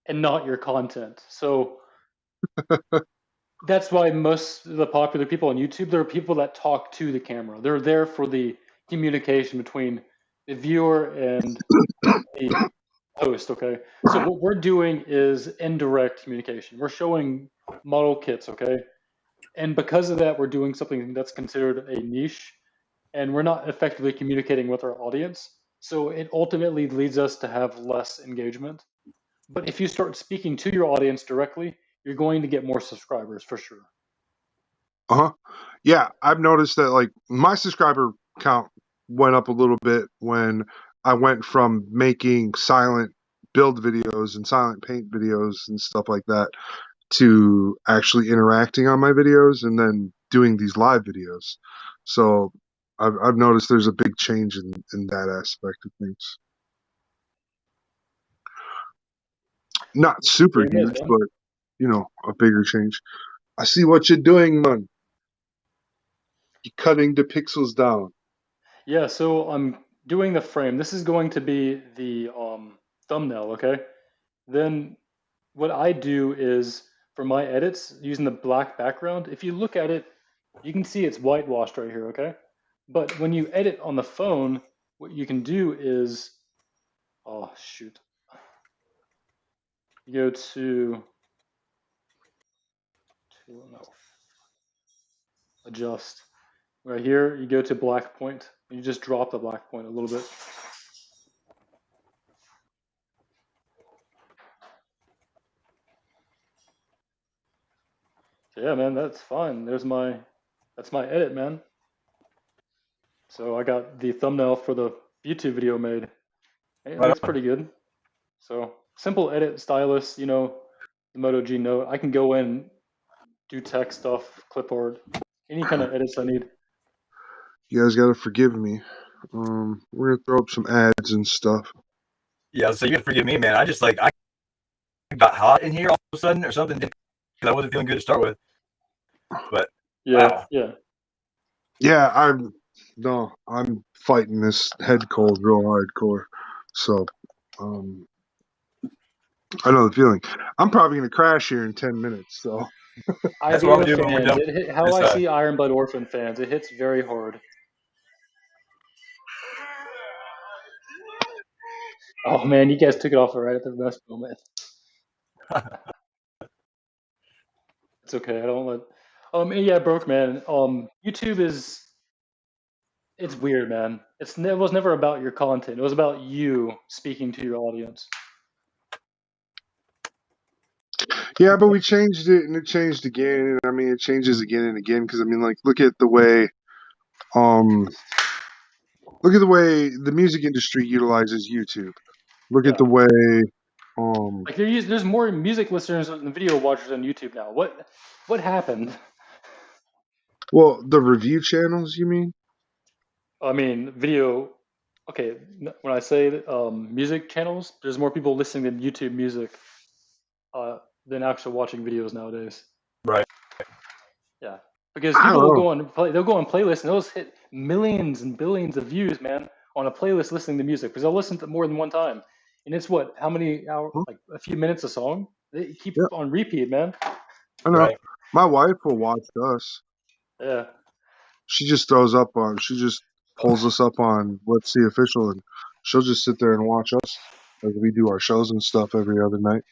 and not your content. So that's why most of the popular people on YouTube, there are people that talk to the camera. They're there for the communication between the viewer and the host. Okay, so what we're doing is indirect communication. We're showing model kits. Okay, and because of that, we're doing something that's considered a niche, and we're not effectively communicating with our audience. So it ultimately leads us to have less engagement. But if you start speaking to your audience directly, you're going to get more subscribers for sure. uh-huh. Yeah, I've noticed that like my subscriber count went up a little bit when I went from making silent build videos and silent paint videos and stuff like that to actually interacting on my videos and then doing these live videos. So I've noticed there's a big change in that aspect of things. Not super Game is, huge, man. but a bigger change. I see what you're doing, man. You're cutting the pixels down. Yeah, so I'm doing the frame. This is going to be the thumbnail, okay? Then what I do is for my edits using the black background, if you look at it, you can see it's whitewashed right here, okay? But when you edit on the phone, what you can do is, oh shoot, you go to no, adjust. Right here, you go to black point. You just drop the black point a little bit. So yeah, man, that's fine. That's my edit, man. So I got the thumbnail for the YouTube video made. It Right looks on. pretty good. So simple edit, stylus, you know, the Moto G Note. I can go in, do text stuff, clipboard, any kind of edits I need. You guys gotta forgive me. We're gonna throw up some ads and stuff. Yeah, so you gotta forgive me, man. I just I got hot in here all of a sudden or something because I wasn't feeling good to start with. But Yeah, wow. yeah. Yeah, I'm fighting this head cold real hardcore. So, I know the feeling. I'm probably gonna crash here in 10 minutes. So, That's what I'm IBO gonna do when we're fans, done it hit, how this I see Iron Blood Orphan fans, it hits very hard. Oh man, you guys took it off right at the best moment. It's okay. I don't let. And yeah, broke man. YouTube is it's weird, man. It was never about your content. It was about you speaking to your audience. yeah, but we changed it and it changed again. And I mean, it changes again and again because I mean, like, look at the way the music industry utilizes YouTube. Look at Yeah, the way um, like there's more music listeners than video watchers on YouTube now. What happened? well, the review channels. You mean? I mean, video. Okay, when I say music channels, there's more people listening to YouTube music than actually watching videos nowadays. right. Yeah, because I people don't will know. go on they'll go on playlists and those hit millions and billions of views, man, on a playlist listening to music because they'll listen to more than one time, and it's what how many hours? Huh? Like a few minutes a song. They keep Yeah, on repeat, man. I know. Right. My wife will watch us. Yeah. She just she just pulls us up on Let's See Official, and she'll just sit there and watch us as we do our shows and stuff every other night.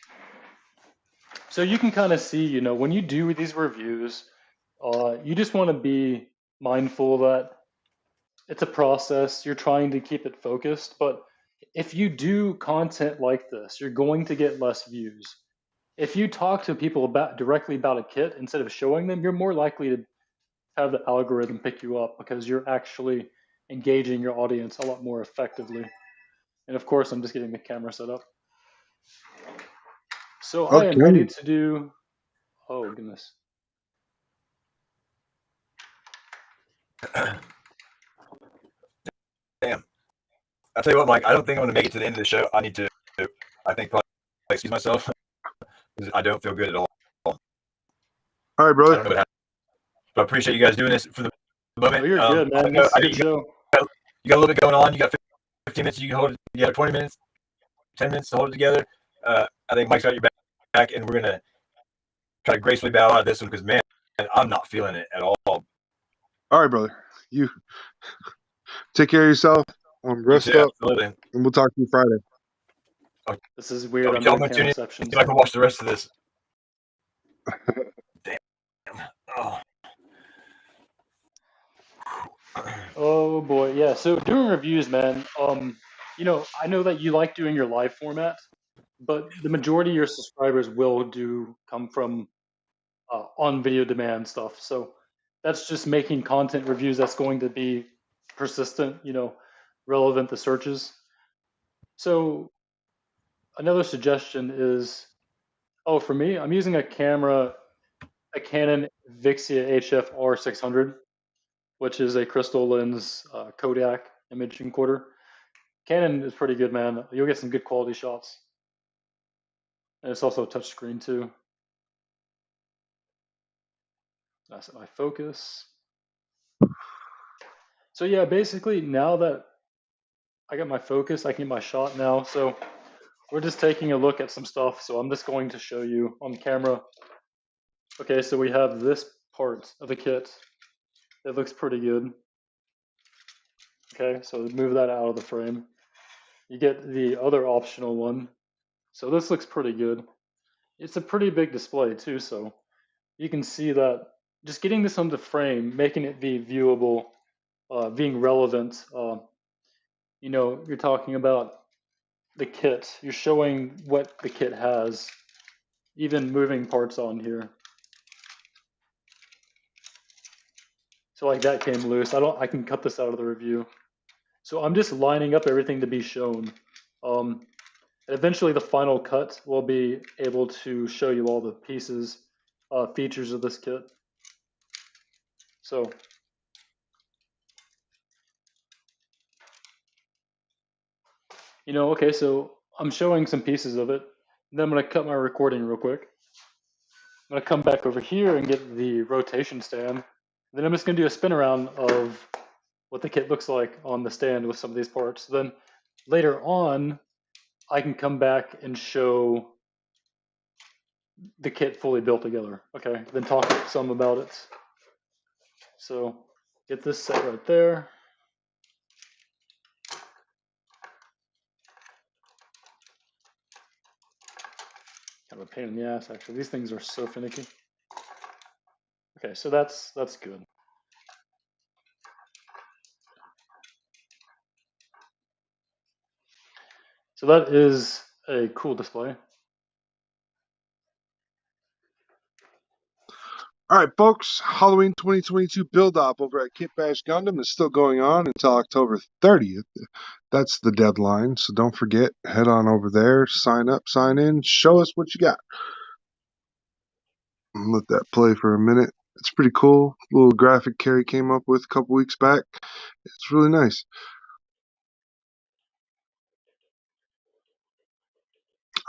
So you can kind of see, you know, when you do these reviews, you just want to be mindful that it's a process. You're trying to keep it focused, but if you do content like this, you're going to get less views. If you talk to people directly about a kit instead of showing them, you're more likely to have the algorithm pick you up because you're actually engaging your audience a lot more effectively. And of course, I'm just getting the camera set up. So I am ready Okay. to do. Oh goodness. Damn. I'll tell you what, Mike, I don't think I'm gonna make it to the end of the show. I need to I think probably excuse myself because I don't feel good at all. All right, I brother. don't know what happened. But I appreciate you guys doing this for the moment. Oh, you're good, man. I know This is a good show. you got a little bit going on. You got 15 minutes. You can hold it together. 20 minutes, 10 minutes to hold it together. I think Mike's got your back, and we're gonna try to gracefully bow out of this one because man, I'm not feeling it at all. All right, brother. You take care of yourself. You Rest too, up, absolutely. and we'll talk to you Friday. This is weird. I'm I'm doing gonna tune in. See camceptions. if I can watch the rest of this. Damn. Oh. Oh boy, yeah. So doing reviews, man. You know, I know that you like doing your live format, but the majority of your subscribers will do come from on video demand stuff. So that's just making content reviews that's going to be persistent, you know, relevant to searches. So another suggestion is, oh, for me, I'm using a camera, a Canon Vixia HF R600, which is a crystal lens Kodak image encoder. Canon is pretty good, man. You'll get some good quality shots. And it's also a touchscreen too. I set my focus. So yeah, basically now that I got my focus, I can get my shot now. So we're just taking a look at some stuff. So I'm just going to show you on camera. Okay, so we have this part of the kit. It looks pretty good. Okay, so move that out of the frame. You get the other optional one. So this looks pretty good. It's a pretty big display too, so you can see that just getting this on the frame, making it be viewable, being relevant. You're talking about the kit. You're showing what the kit has, even moving parts on here. So like that came loose. I can cut this out of the review. So I'm just lining up everything to be shown. And eventually the final cut will be able to show you all the pieces, features of this kit. So okay, so I'm showing some pieces of it. And then I'm gonna cut my recording real quick. I'm gonna come back over here and get the rotation stand. Then I'm just gonna do a spin around of what the kit looks like on the stand with some of these parts. Then later on, I can come back and show the kit fully built together. Okay, then talk some about it. So get this set right there. Kind of a pain in the ass, actually. These things are so finicky. Okay, so that's good. So that is a cool display. All right, folks, Halloween 2022 build-up over at Kit Bash Gundam is still going on until October 30th. That's the deadline, so don't forget, head on over there, sign up, sign in, show us what you got. Let that play for a minute. It's pretty cool. Little graphic Carrie came up with a couple weeks back. It's really nice.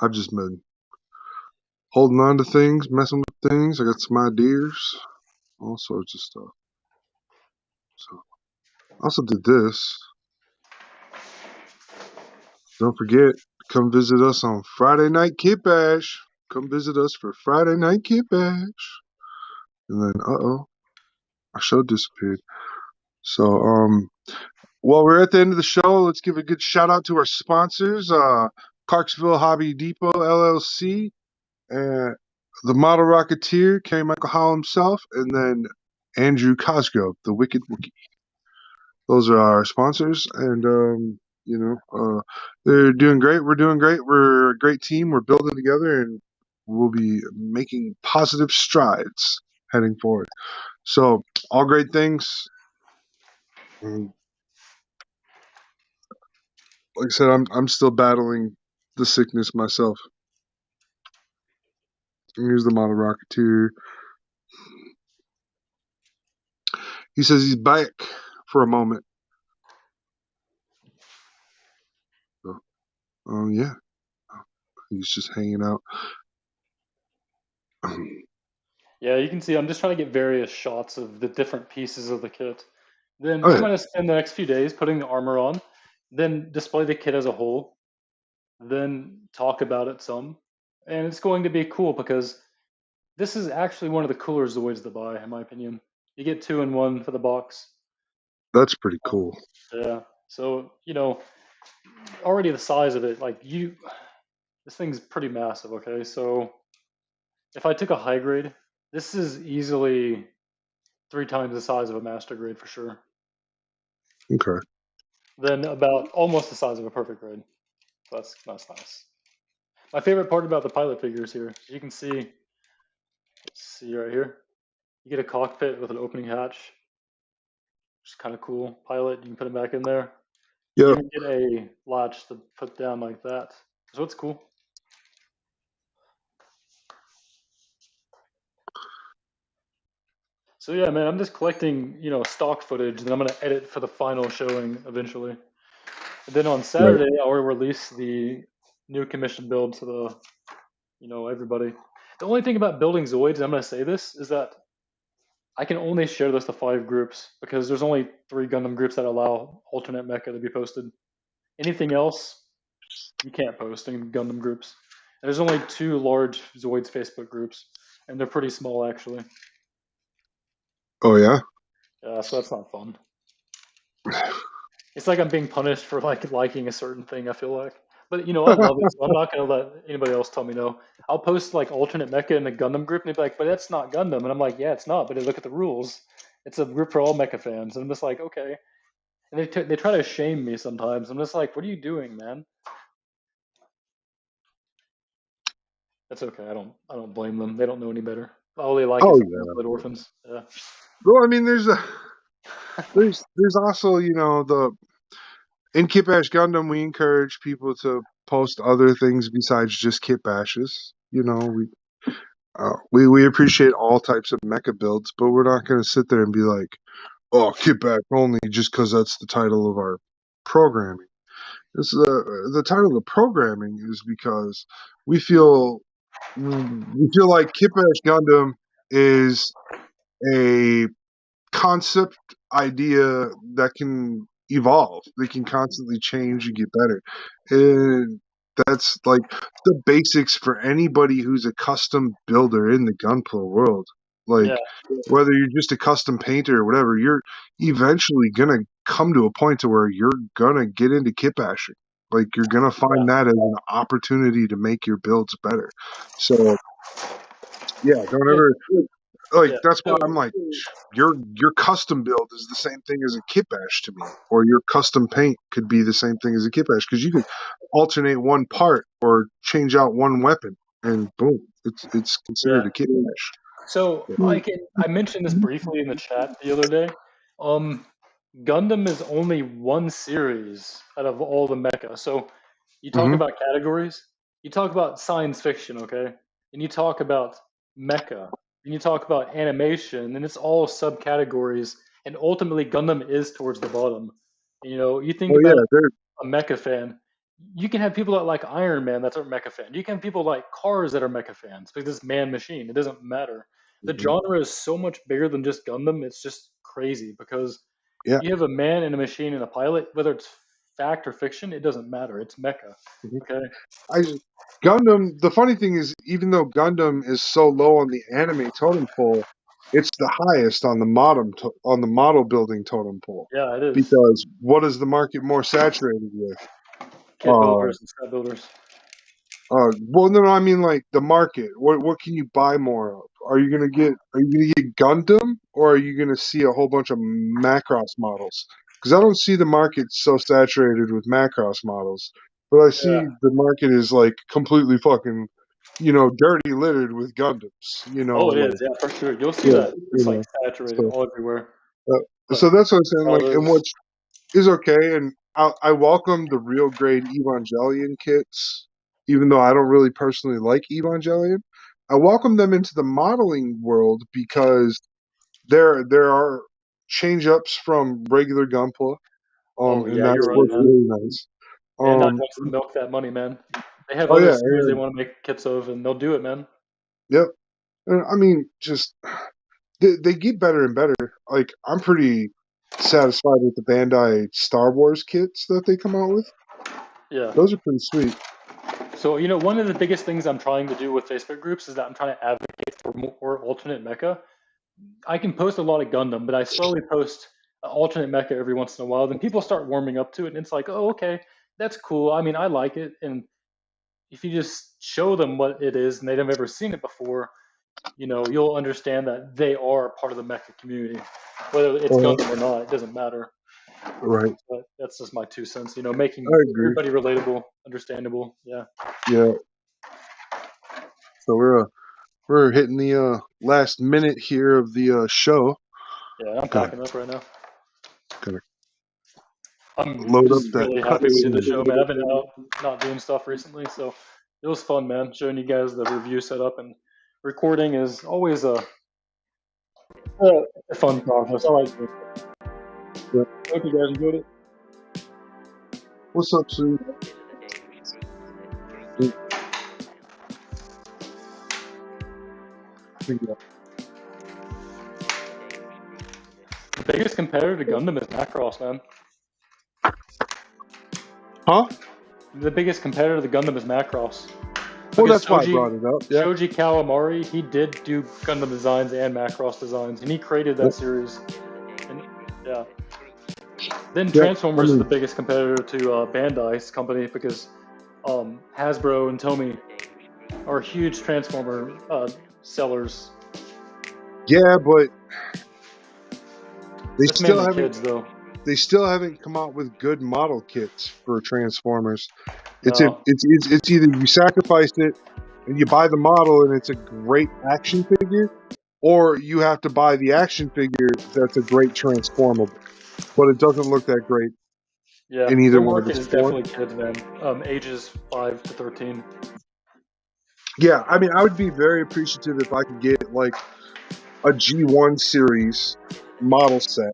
I've just been holding on to things, messing with things. I got some ideas, all sorts of stuff. So, I also did this. Don't forget, come visit us on Friday Night Kit Bash. Come visit us for Friday Night Kit Bash. And then, our show disappeared. So, while we're at the end of the show, let's give a good shout out to our sponsors, Clarksville Hobby Depot LLC, and the Model Rocketeer, Micheal Howell himself, and then Andrew Cosgrove, the Wicked Wookie. Those are our sponsors, and they're doing great. We're doing great. We're a great team. We're building together, and we'll be making positive strides heading forward. So, all great things. Like I said, I'm still battling the sickness myself. Here's the Model Rocketeer. He says he's back for a moment. So, yeah, he's just hanging out. Yeah, you can see I'm just trying to get various shots of the different pieces of the kit. Then Oh, I'm yeah. going to spend the next few days putting the armor on, then display the kit as a whole, then talk about it some. And it's going to be cool because this is actually one of the cooler Zoids to buy, in my opinion. You get 2 in 1 for the box. That's pretty cool. Yeah. So, already the size of it, this thing's pretty massive, okay? So if I took a high grade, this is easily 3 times the size of a master grade for sure. Okay. Then about almost the size of a perfect grade. So that's nice. My favorite part about the pilot figures here, you can see right here, you get a cockpit with an opening hatch, which is kind of cool. Pilot, you can put him back in there. You Yep. even get a latch to put down like that. So it's cool. So yeah, man, I'm just collecting, stock footage that I'm gonna edit for the final showing eventually. And then on Saturday, I'll release the new commission build to the, everybody. The only thing about building Zoids, I'm gonna say this, is that I can only share this to 5 groups because there's only 3 Gundam groups that allow alternate mecha to be posted. Anything else, you can't post in Gundam groups. And there's only 2 large Zoids Facebook groups, and they're pretty small actually. Oh, yeah? Yeah, so that's not fun. It's like I'm being punished for liking a certain thing, I feel like. But I love it, so I'm not gonna let anybody else tell me no. I'll post like alternate mecha in the Gundam group, and they'd be like, "But that's not Gundam," and I'm like, "Yeah, it's not." But they look at the rules. It's a group for all mecha fans, and I'm just like, okay. And they try to shame me sometimes. I'm just like, "What are you doing, man?" That's okay. I don't blame them. They don't know any better. All they like Oh is yeah. Blood Orphans. Yeah. Well, I mean, there's also the in Kit Bash Gundam we encourage people to post other things besides just kit bashes. We appreciate all types of mecha builds, but we're not going to sit there and be like, oh, kit bash only just because that's the title of our programming. The title of the programming is because we feel like Kit Bash Gundam is a concept idea that can evolve. They can constantly change and get better. And that's like the basics for anybody who's a custom builder in the Gunpla world. Like Yeah. whether you're just a custom painter or whatever, you're eventually gonna come to a point to where you're gonna get into kit bashing. Like you're gonna find that as an opportunity to make your builds better. So yeah, don't Yeah. ever Yeah. that's why So, I'm like, your custom build is the same thing as a kit bash to me, or your custom paint could be the same thing as a kit bash because you could alternate one part or change out one weapon, and boom, it's yeah. considered a kit bash. So I mentioned this briefly in the chat the other day. Gundam is only one series out of all the mecha. So you talk Mm-hmm. about categories, you talk about science fiction, okay? And you talk about mecha, and you talk about animation, and it's all subcategories. And ultimately, Gundam is towards the bottom. You think Oh about yeah, there. a mecha fan. You can have people that like Iron Man that's a mecha fan. You can have people like Cars that are mecha fans because it's man machine. It doesn't matter. The Mhm. genre is so much bigger than just Gundam. It's just crazy because Yeah. you have a man and a machine and a pilot, whether it's fact or fiction, it doesn't matter. It's mecha. Mhm. Okay. I Gundam. The funny thing is, even though Gundam is so low on the anime totem pole, it's the highest on the model building totem pole. Yeah, it is. Because what is the market more saturated with? Kit Uh, builders and set builders. well, no, I mean like the market. What can you buy more of? Are you gonna get Gundam, or are you gonna see a whole bunch of Macross models? Because I don't see the market so saturated with Macross models, but I Yeah. see the market is like completely fucking, dirty littered with Gundams. Oh, it Like is. Yeah, for sure. You'll see yeah, that. It's like saturated So, all everywhere. so But that's what I'm saying. Like, and others. what is okay, and I welcome the real grade Evangelion kits, even though I don't really personally like Evangelion. I welcome them into the modeling world because there are change ups from regular Gunpla, Oh and yeah, that's you're right, what's man. really nice. Bandai Um, wants to milk that money, man. They have oh other yeah, series they want to make kits of, and they'll do it, man. yep. And I mean, just they get better and better. Like I'm pretty satisfied with the Bandai Star Wars kits that they come out with. Yeah. Those are pretty sweet. So, one of the biggest things I'm trying to do with Facebook groups is that I'm trying to advocate for more alternate mecha. I can post a lot of Gundam, but I slowly post alternate mecha every once in a while. Then people start warming up to it, and it's like, oh, okay, that's cool. I mean, I like it. And if you just show them what it is and they've never seen it before, you'll understand that they are part of the mecha community. Whether it's Uh, Gundam or not, it doesn't matter. right. But that's just my 2 cents. I Making agree. everybody relatable, understandable. Yeah. Yeah. So we're hitting the last minute here of the show. Yeah, I'm Gonna packing up right now. gonna I'm load up just that really happy we did the cutscene. show, man. I've been out not doing stuff recently, so it was fun, man. Showing you guys the review setup and recording is always a fun process. I like doing it. Yeah. Hope you guys enjoyed it. What's up, Sue? The biggest competitor to Gundam is Macross, man. Huh? The biggest competitor to Gundam is Macross. Well, Because that's why I brought it up. Yeah. Shoji Kawamori, he did do Gundam designs and Macross designs, and he created that series. And yeah. Then Yeah, Transformers is the biggest competitor to Bandai's company because Hasbro and Tomy are huge Transformer sellers. Yeah, but they That's still mainly haven't. kids, though. They still haven't come out with good model kits for Transformers. It's No. it's either you sacrifice it and you buy the model and it's a great action figure, or you have to buy the action figure that's a great transformable, but it doesn't look that great Yeah, in either their one of market its is forms. definitely kids, man. Ages 5 to 13. Yeah, I mean, I would be very appreciative if I could get like a G1 series model set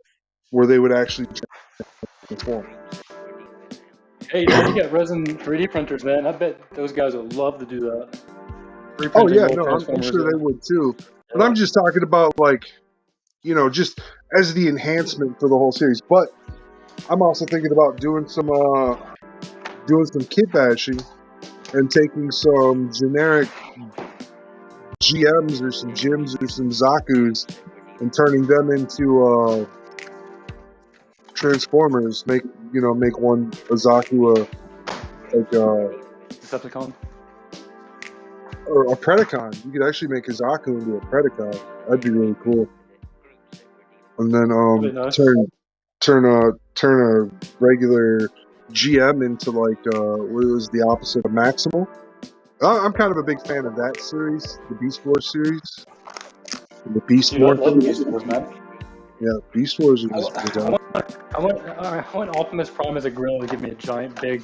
where they would actually transform. Hey, now you got resin 3D printers, man. I bet those guys would love to do that. Oh Reprinting yeah, old no, I'm Transformers. sure they would too. But Yeah. I'm just talking about like, just as the enhancement for the whole series. But I'm also thinking about doing some kit bashing and taking some generic GMs or some Jims or some Zakus and turning them into Transformers. Make one a Zaku Decepticon. or a Predacon. You could actually make a Zaku into a Predacon. That'd be really cool. And then That'd be nice. turn a regular GM into like what was the opposite of Maximal. I'm kind of a big fan of that series, the Beast Wars series, the Beast Dude, I Wars. love Beast Wars, man. Yeah, Beast Wars was I want Optimus Prime as a gorilla to give me a giant, big,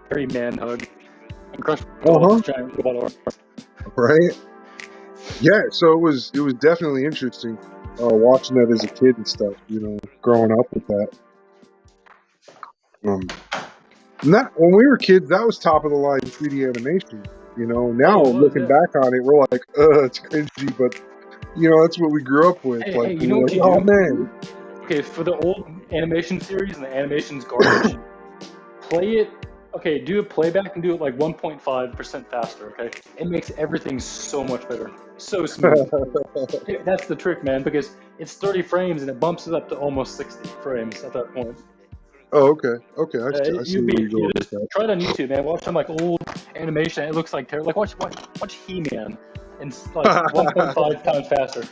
hairy man hug. And crush Uh-huh. giant robot arms. Right. Yeah, so it was definitely interesting watching that as a kid and stuff. Growing up with that. When we were kids, that was top of the line 3D animation. Now looking back on it, we're like, it's cringy, but that's what we grew up with. Hey, Like, you know what you oh do? man. Okay, for the old animation series and the animation's garbage, play it. Okay, do a playback and do it like 1.5% faster. Okay, it makes everything so much better, so smooth. That's the trick, man, because it's 30 frames and it bumps it up to almost 60 frames at that point. Oh, okay. I see where you're going with Just that. try it on YouTube, man. Watch some like old animation. It looks like terrible. Like watch He-Man, and like 1.5 times faster.